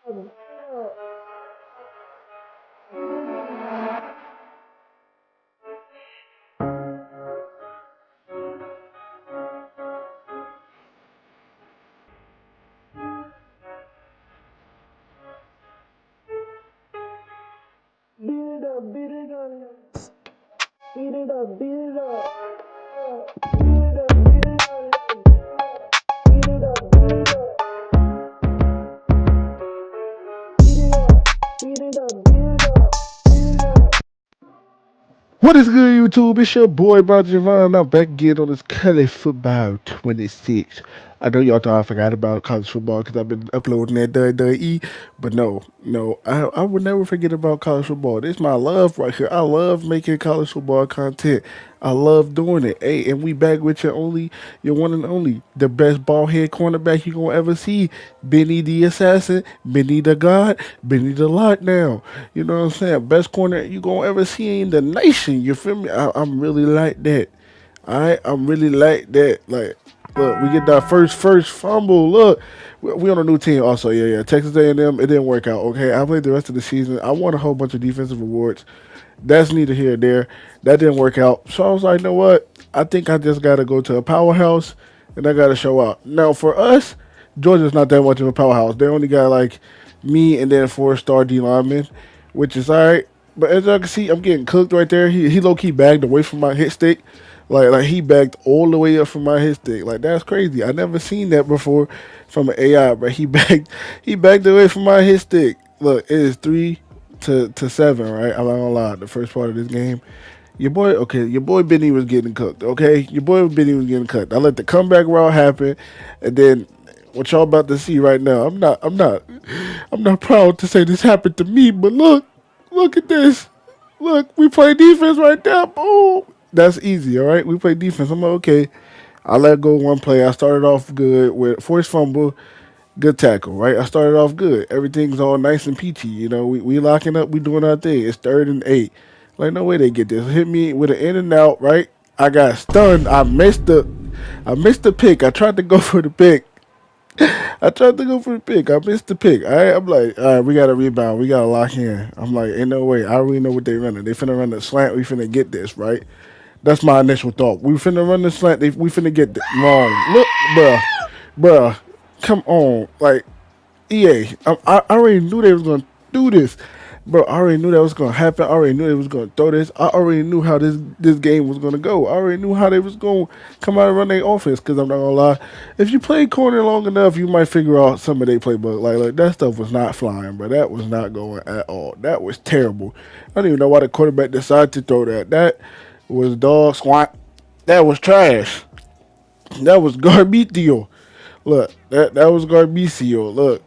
Beat it up, beat it up, beat it up, beat it up, beat it up, beat it up, beat it up, beat it up, beat it up, beat it up, beat it up, beat it up. What is good, YouTube? It's your boy, Bro Javon. I'm back again on this college football 26. I know y'all thought I forgot about college football because I've been uploading that WWE, but no, I would never forget about college football. This is my love right here. I love making college football content. I love doing it. Hey, and we back with your one and only, the best ball head cornerback you gonna ever see, Benny the Assassin, Benny the God, Benny the Lockdown. You know what I'm saying? Best corner you gonna ever see in the nation. You feel me? I'm really like that. I'm really like that. Like, look, we get that first fumble. Look, we on a new team also. Yeah. Texas A&M. It didn't work out. Okay, I played the rest of the season. I won a whole bunch of defensive awards. That's neither here nor there. That didn't work out. So I was like, you know what? I think I just got to go to a powerhouse and I got to show out. Now, for us, Georgia's not that much of a powerhouse. They only got like me and then four-star D linemen, which is all right. But as y'all can see, I'm getting cooked right there. He low key bagged away from my hit stick. Like he backed all the way up from my hit stick. Like that's crazy. I never seen that before from an AI, but he backed away from my hit stick. Look, it is 3-7, right? I'm not gonna lie. The first part of this game. Your boy Benny was getting cooked, okay? Your boy Benny was getting cooked. I let the comeback route happen, and then what y'all about to see right now. I'm not proud to say this happened to me, but look at this. Look, we play defense right there. Boom. That's easy, all right? We play defense. I'm like, okay. I let go one play. I started off good with forced fumble, good tackle, right? I started off good. Everything's all nice and peachy. You know, we locking up. We doing our thing. It's 3rd and 8. Like, no way they get this. Hit me with an in and out, right? I got stunned. I missed the pick. I tried to go for the pick. I tried to go for the pick. I missed the pick. I'm like, all right, we got to rebound. We got to lock in. I'm like, ain't no way. I already know what they running. They finna run the slant. We finna get this, right? That's my initial thought. We finna run the slant. We finna get the wrong. Look, bruh, come on. Like, EA, I already knew they was going to do this. Bro, I already knew that was going to happen. I already knew they was going to throw this. I already knew how this game was going to go. I already knew how they was going to come out and run their offense because I'm not going to lie. If you play corner long enough, you might figure out some of their playbook. Like, that stuff was not flying, bro. That was not going at all. That was terrible. I don't even know why the quarterback decided to throw that. That was dog squat. That was trash. That was Garbitio. Look, that was Garbicio. Look,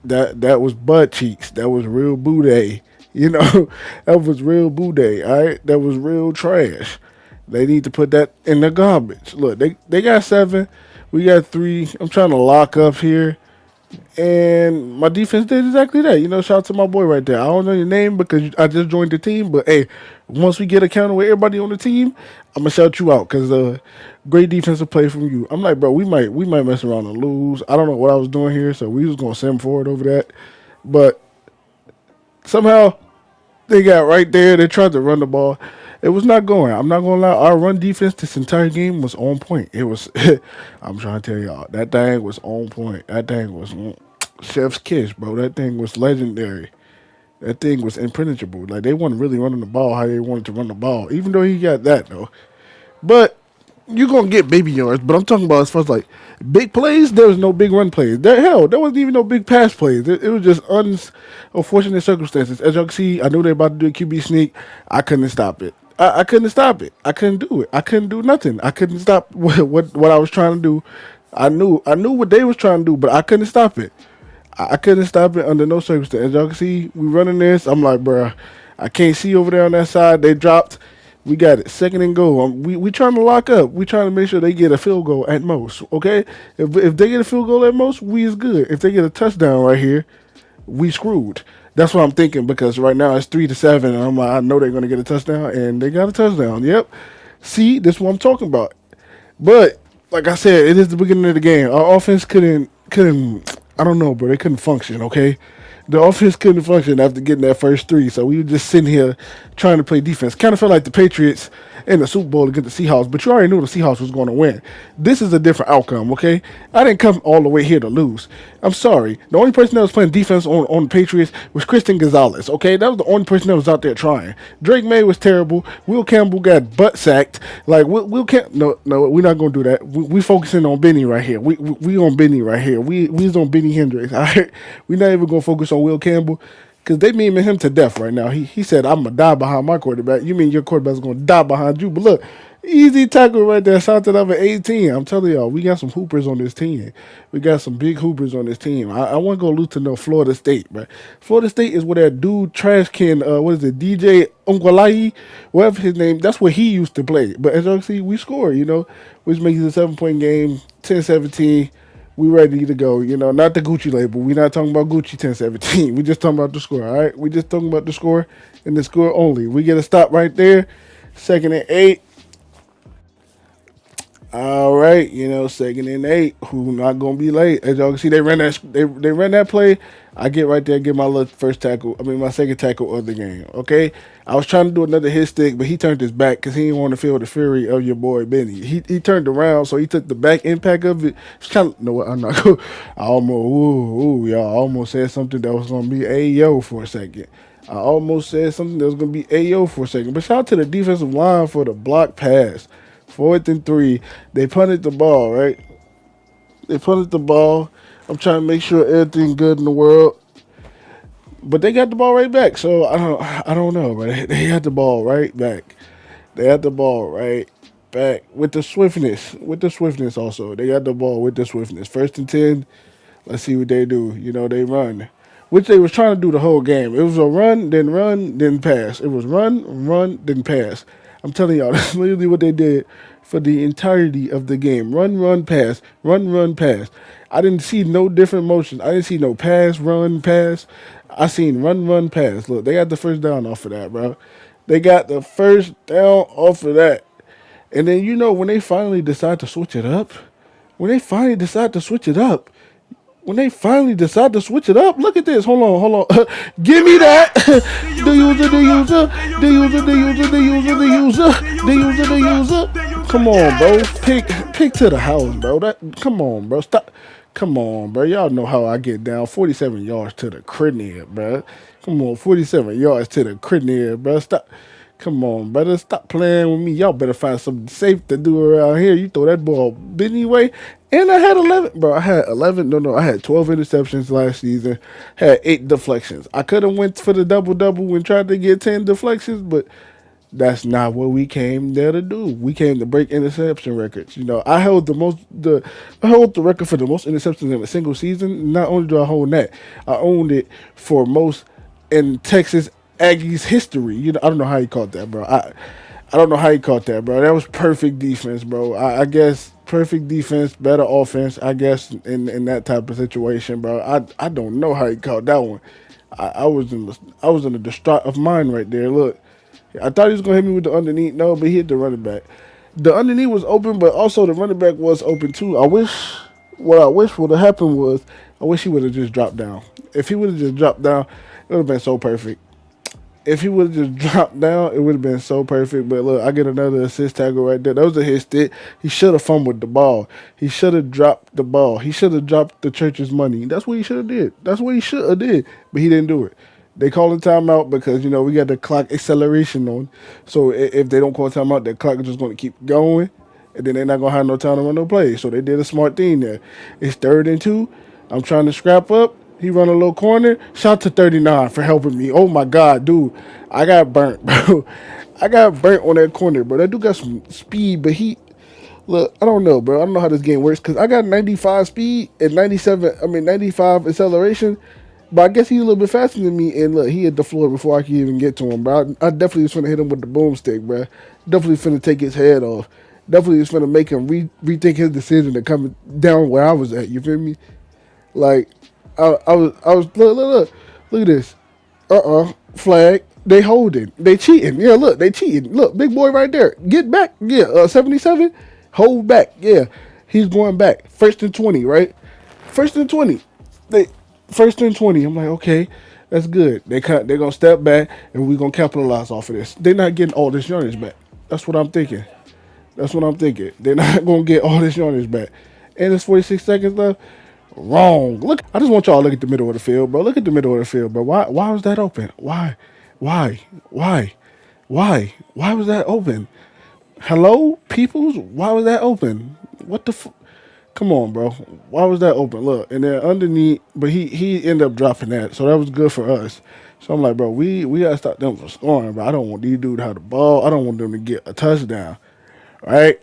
that was butt cheeks. That was real booty. You know, that was real booty. All right, that was real trash. They need to put that in the garbage. Look, they got 7. We got 3. I'm trying to lock up here. And my defense did exactly that. You know, shout out to my boy right there. I don't know your name because I just joined the team, but hey, once we get a counter with everybody on the team, I'm gonna shout you out because great defensive play from you. I'm like, bro, we might mess around and lose. I don't know what I was doing here, so we was gonna send forward over that, but somehow they got right there. They tried to run the ball. It was not going. I'm not gonna lie. Our run defense this entire game was on point. It was. I'm trying to tell y'all that thing was on point. That thing was chef's kiss, bro. That thing was legendary. That thing was impenetrable. Like they weren't really running the ball how they wanted to run the ball. Even though he got that though, but you're gonna get baby yards. But I'm talking about as far as like big plays. There was no big run plays. There wasn't even no big pass plays. It was just unfortunate circumstances. As y'all can see, I knew they were about to do a QB sneak. I couldn't stop it. I couldn't stop it. I couldn't do it. I couldn't do nothing. I couldn't stop what I was trying to do. I knew what they was trying to do, but I couldn't stop it. I couldn't stop it under no circumstance. As y'all can see, we running this. I'm like, bruh, I can't see over there on that side. They dropped. We got it. 2nd and goal. We trying to lock up. We trying to make sure they get a field goal at most. Okay, if they get a field goal at most, we is good. If they get a touchdown right here, we screwed. That's what I'm thinking because right now it's 3-7, and I'm like, I know they're gonna get a touchdown, and they got a touchdown. Yep. See, this is what I'm talking about. But like I said, it is the beginning of the game. Our offense couldn't. I don't know, bro. They couldn't function. Okay, The offense couldn't function after getting that first three, so we were just sitting here trying to play defense. Kind of felt like the Patriots in the Super Bowl against the Seahawks, but you already knew the Seahawks was going to win. This is a different outcome, okay? I didn't come all the way here to lose. I'm sorry. The only person that was playing defense on the Patriots was Christian Gonzalez, okay? That was the only person that was out there trying. Drake May was terrible. Will Campbell got butt sacked. Like, Will Campbell, no, we're not going to do that. We focusing on Benny right here. We on Benny right here. We's on Benny Hendricks, all right? We're not even going to focus on Will Campbell because they memeing him to death right now. He said, I'm going to die behind my quarterback. You mean your quarterback's going to die behind you? But look, easy tackle right there. Shout to number 18. I'm telling y'all, we got some hoopers on this team. We got some big hoopers on this team. I want to go lose to no Florida State, bro. Florida State is where that dude trash can, what is it, DJ Ungwalai, whatever his name, that's where he used to play. But as y'all can see, we scored, which makes it a 7-point game, 10-17. We ready to go, not the Gucci label. We not talking about Gucci 10-17. We just talking about the score, all right? We just talking about the score and the score only. We get a stop right there. 2nd and 8. All right, 2nd and 8. Who not gonna be late? As y'all can see, they ran that play. I get right there, get my little my second tackle of the game. Okay, I was trying to do another hit stick, but he turned his back because he didn't want to feel the fury of your boy Benny. He turned around, so he took the back impact of it. It's kind of no, what I'm not. I almost, y'all, I almost said something that was gonna be Ayo for a second. I almost said something that was gonna be Ayo for a second. But shout out to the defensive line for the block pass. 4th and 3. They punted the ball, right? They punted the ball. I'm trying to make sure everything's good in the world. But they got the ball right back. So I don't know, but they had the ball right back. They had the ball right back with the swiftness. With the swiftness also. They got the ball with the swiftness. 1st and 10. Let's see what they do. They run. Which they was trying to do the whole game. It was a run, then pass. It was run, then pass. I'm telling y'all, that's literally what they did for the entirety of the game. Run, pass. Run, pass. I didn't see no different motions. I didn't see no pass, run, pass. I seen run, pass. Look, they got the first down off of that, bro. They got the first down off of that. And then, when they finally decide to switch it up, when they finally decide to switch it up, look at this. Hold on. Give me that. The user. Come on, bro. Pick to the house, bro. Come on, bro. Stop. Come on, bro. Y'all know how I get down. 47 yards to the crib, bro. Come on, 47 yards to the crib, bro. Stop. Come on, brother. Stop playing with me. Y'all better find something safe to do around here. You throw that ball anyway. And I had 11. Bro, I had 11. No. I had 12 interceptions last season. Had 8 deflections. I could have went for the double-double and tried to get 10 deflections, but that's not what we came there to do. We came to break interception records. I held the record for the most interceptions in a single season. Not only do I hold that, I owned it for most in Texas Aggies history. I don't know how he caught that, bro. I don't know how he caught that, bro. That was perfect defense, bro. I guess perfect defense, better offense, I guess, in that type of situation, bro. I don't know how he caught that one. I was in a distraught of mind right there. Look, I thought he was gonna hit me with the underneath. No, but he hit the running back. The underneath was open, but also the running back was open too. What I wish would have happened was, I wish he would have just dropped down. If he would have just dropped down, it would have been so perfect. If he would have just dropped down, it would have been so perfect. But look, I get another assist tackle right there. That was a hit stick. He should have fumbled the ball. He should have dropped the ball. He should have dropped the church's money. That's what he should have did. That's what he should have did. But he didn't do it. They call a timeout because, we got the clock acceleration on. So if they don't call a timeout, the clock is just going to keep going. And then they're not going to have no time to run no plays. So they did a smart thing there. It's 3rd and 2. I'm trying to scrap up. He run a little corner. Shout to 39 for helping me. Oh, my God, dude. I got burnt, bro. I got burnt on that corner, bro. That dude got some speed, but look, I don't know, bro. I don't know how this game works because I got 95 speed and 95 acceleration. But I guess he's a little bit faster than me. And look, he hit the floor before I could even get to him, bro. I definitely was finna hit him with the boomstick, bro. Definitely finna take his head off. Definitely was finna make him rethink his decision to come down where I was at. You feel me? Like, I was look at this. Flag. They holding. They cheating. Yeah, look, they cheating. Look, big boy right there. Get back. Yeah, 77. Hold back. Yeah, he's going back. 1st and 20, right? 1st and 20. First and 20. I'm like, okay, that's good. They're gonna step back and we're gonna capitalize off of this. They're not getting all this yardage back. That's what I'm thinking. That's what I'm thinking. They're not gonna get all this yardage back. And it's 46 seconds left. Wrong. Look, I just want y'all to look at the middle of the field, bro. Look at the middle of the field, bro. Why was that open? Why? Why? Why? Why? Why was that open? Hello, peoples? Why was that open? What the Come on, bro. Why was that open? Look, and then underneath, but he ended up dropping that, so that was good for us. So I'm like, bro, we gotta stop them from scoring, bro. I don't want these dudes to have the ball. I don't want them to get a touchdown. All right?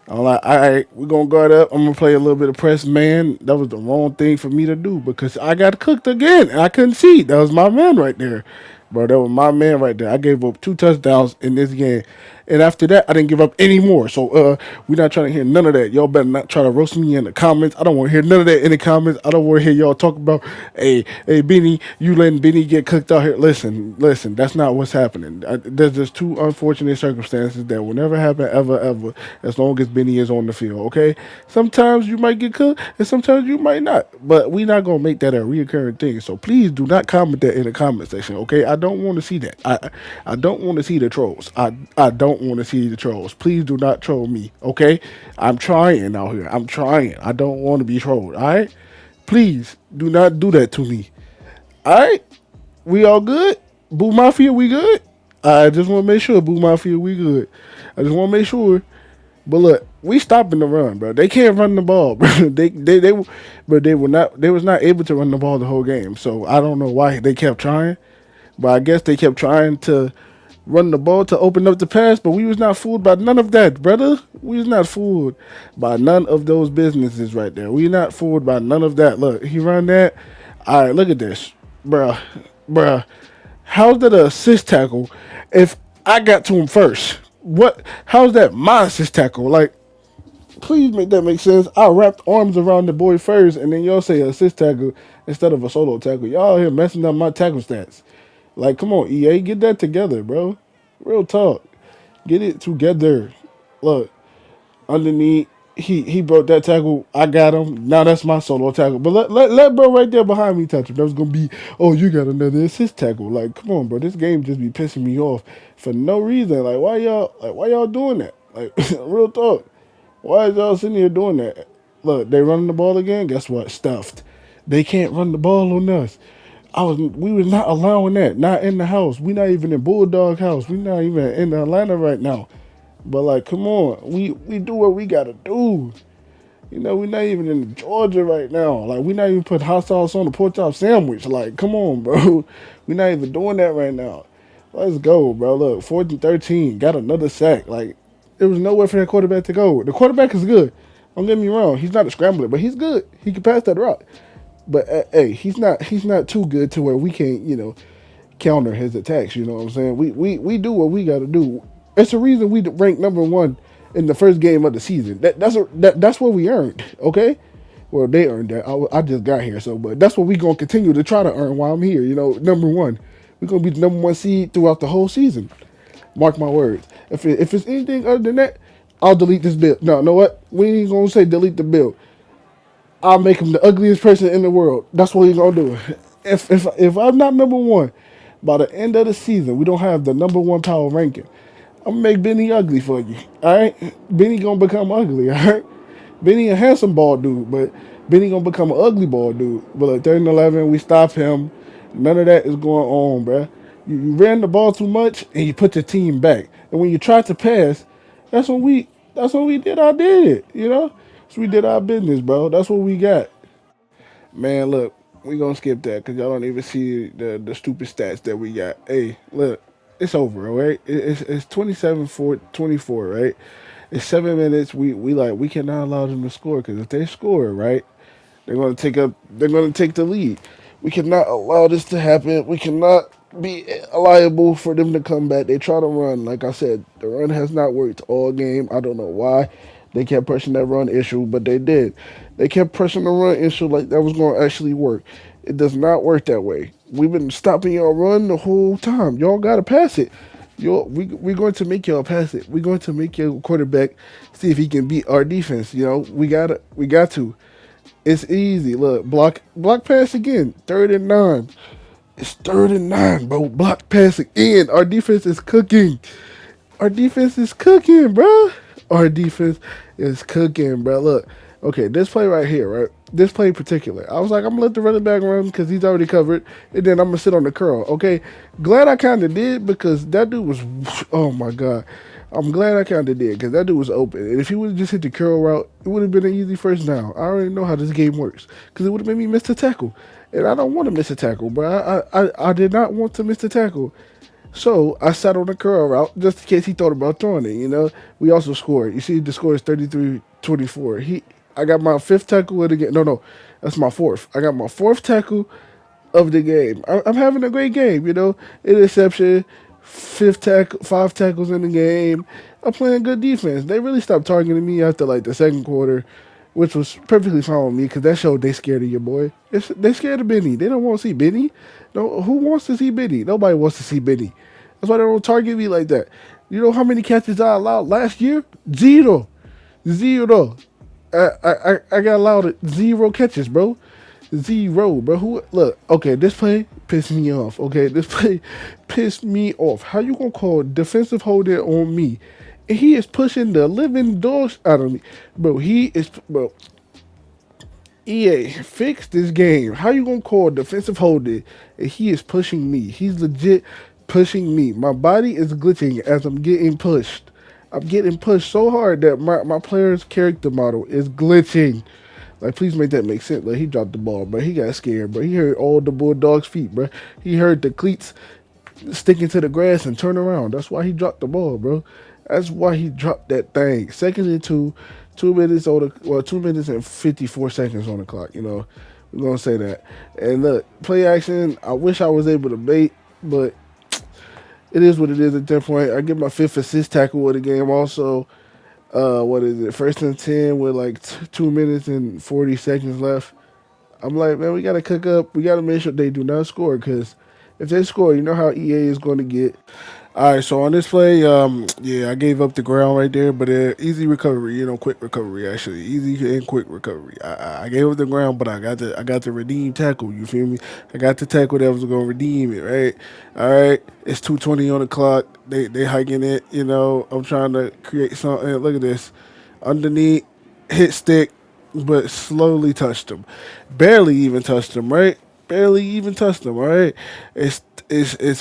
I'm like, all right, we're gonna guard up. I'm gonna play a little bit of press man. That was the wrong thing for me to do because I got cooked again and I couldn't see. That was my man right there. Bro, that was my man right there. I gave up 2 touchdowns in this game. And after that, I didn't give up any more. So we're not trying to hear none of that. Y'all better not try to roast me in the comments. I don't want to hear none of that in the comments. I don't want to hear y'all talk about, hey, Benny, you letting Benny get cooked out here. Listen, that's not what's happening. There's just two unfortunate circumstances that will never happen ever, as long as Benny is on the field, okay? Sometimes you might get cooked, and sometimes you might not. But we're not going to make that a reoccurring thing. So please do not comment that in the comment section, okay? I don't want to see that. I don't want to see the trolls. I don't want to see the trolls. Please do not troll me, okay? I'm trying out here. I'm trying. I don't want to be trolled, all right? Please do not do that to me. All right? We all good? Boo Mafia, we good? I just want to make sure, Boo Mafia, we good. I just want to make sure. But look, we stopping the run, bro. They can't run the ball, bro. But they were not. They was not able to run the ball the whole game. So I don't know why they kept trying, but I guess they kept trying to run the ball to open up the pass. But we was not fooled by none of that, brother. We was not fooled by none of those businesses right there. We not fooled by none of that. Look, he run that. All right, look at this, bruh, bruh. How's that a assist tackle if I got to him first? What? How's that my assist tackle? Like, please make that make sense. I wrapped arms around the boy first, and then y'all say assist tackle instead of a solo tackle. Y'all here messing up my tackle stats. Like, come on, EA, get that together, bro. Real talk. Get it together. Look, underneath. He broke that tackle. I got him. Now that's my solo tackle. But let bro right there behind me touch him. That was gonna be, oh, you got another assist tackle. Like, come on, bro. This game just be pissing me off for no reason. Like, why y'all doing that? Like, real talk. Why is y'all sitting here doing that? Look, they running the ball again. Guess what? Stuffed. They can't run the ball on us. We was not allowing that. Not in the house. We not even in Bulldog house. We not even in Atlanta right now. But like, come on, we do what we gotta do. You know, we're not even in Georgia right now. Like, we not even put hot sauce on the pork chop sandwich. Like, come on, bro. We not even doing that right now. Let's go, bro. Look, 4th and 13, got another sack. Like, there was nowhere for that quarterback to go. The quarterback is good. Don't get me wrong. He's not a scrambler, but he's good. He can pass that rock. But hey, he's not too good to where we can't, counter his attacks. You know what I'm saying? We do what we got to do. It's the reason we ranked number one in the first game of the season. That's what we earned. Okay. Well, they earned that. I just got here, so but that's what we gonna continue to try to earn while I'm here. You know, number one. We're gonna be the number one seed throughout the whole season. Mark my words. If it's anything other than that, I'll delete this bill. No, know what? We ain't gonna say delete the bill. I'll make him the ugliest person in the world. That's what he's gonna do. If I'm not number one by the end of the season, we don't have the number one power ranking. I'm gonna make Benny ugly for you. All right, Benny gonna become ugly. All right, Benny a handsome ball dude, but Benny gonna become an ugly ball dude. But like 3rd and 11, we stop him. None of that is going on, bruh. You ran the ball too much and you put your team back. And when you tried to pass, that's when we did it. You know, so we did our business, bro. That's what we got. Man, look, we gonna skip that because y'all don't even see the stupid stats that we got. Hey, look, it's over, all right? It's 27-24, right? It's 7 minutes. We cannot allow them to score because if they score, right, they're gonna take up. They're gonna take the lead. We cannot allow this to happen. We cannot be liable for them to come back. They try to run. Like I said, the run has not worked all game. I don't know why. They kept pushing that run issue, but they did. They kept pushing the run issue like that was going to actually work. It does not work that way. We've been stopping y'all run the whole time. Y'all got to pass it. We're going to make y'all pass it. We're going to make your quarterback see if he can beat our defense. You know, we got to. It's easy. Look, block pass again. 39. It's 39, bro. Block pass again. Our defense is cooking. Our defense is cooking, bro. Our defense is cooking, bro. Look, okay, this play right here, right? This play in particular. I was like, I'm gonna let the running back run because he's already covered, and then I'm gonna sit on the curl. Okay, glad I kind of did because that dude was, oh my god. I'm glad I kind of did because that dude was open. And if he would have just hit the curl route, it would have been an easy first down. I already know how this game works because it would have made me miss the tackle. And I don't want to miss a tackle, bro. I did not want to miss the tackle. So I sat on the curl route just in case he thought about throwing it. We also scored. You see, the score is 33-24. I got my fifth tackle of the game. No, that's my fourth. I got my fourth tackle of the game. I'm having a great game. Interception, fifth tackle, 5 tackles in the game. I'm playing good defense. They really stopped targeting me after like the second quarter, which was perfectly fine with me because that showed they scared of your boy. They scared of Benny. They don't want to see Benny. No, who wants to see Benny? Nobody wants to see Benny. That's why they don't target me like that. You know how many catches I allowed last year? Zero. Zero. I got allowed 0 catches, bro. Zero, bro. Look, okay, this play pissed me off. Okay, this play pissed me off. How you gonna call defensive holding on me? And he is pushing the living dogs out of me. Bro, EA, fix this game. How you gonna call defensive holding and he is pushing me? He's legit pushing me. My body is glitching as I'm getting pushed. I'm getting pushed so hard that my player's character model is glitching. Like, please make that make sense. Like, he dropped the ball, bro. He got scared, bro. He heard all the Bulldog's feet, bro. He heard the cleats sticking to the grass and turn around. That's why he dropped the ball, bro. That's why he dropped that thing. Second and 2 minutes 2 minutes and 54 seconds on the clock. We're gonna say that. And look, play action. I wish I was able to bait, but it is what it is at that point. I get my fifth assist tackle of the game. Also, what is it? First and 10 with like 2 minutes and 40 seconds left. I'm like, man, we gotta cook up. We gotta make sure they do not score because if they score, you know how EA is going to get. All right, so on this play, yeah, I gave up the ground right there, but easy recovery, quick recovery actually, easy and quick recovery. I gave up the ground, but I got the redeem tackle. You feel me? I got the tackle that was gonna redeem it, right? All right, it's 2:20 on the clock. They hiking it. I'm trying to create something. Look at this, underneath, hit stick, but slowly touched him, barely even touched him, right? Barely even touched him. All right, it's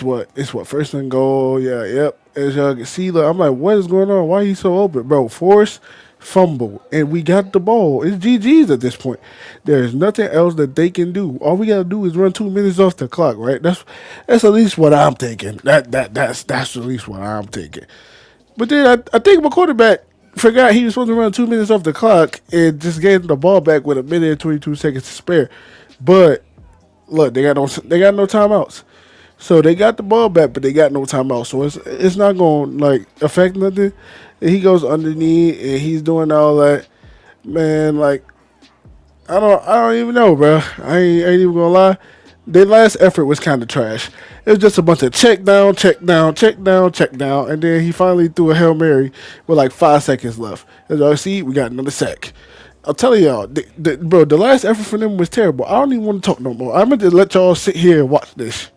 what first and goal. Yeah, yep. As y'all can see, look, I'm like, what is going on? Why he so open, bro? Force fumble, and we got the ball. It's GG's at this point. There's nothing else that they can do. All we gotta do is run 2 minutes off the clock, right? That's at least what I'm thinking. That's at least what I'm thinking. But then I think my quarterback forgot he was supposed to run 2 minutes off the clock and just gave him the ball back with a minute and 22 seconds to spare. But look, they got no timeouts. So they got the ball back, but they got no timeout. So it's not gonna like affect nothing. And he goes underneath and he's doing all that. Man, like I don't even know, bro. I ain't even gonna lie. Their last effort was kind of trash. It was just a bunch of check down, check down, check down, check down, and then he finally threw a Hail Mary with like 5 seconds left. As y'all see, we got another sack. I'm telling y'all, bro, the last effort for them was terrible. I don't even want to talk no more. I'm gonna just let y'all sit here and watch this.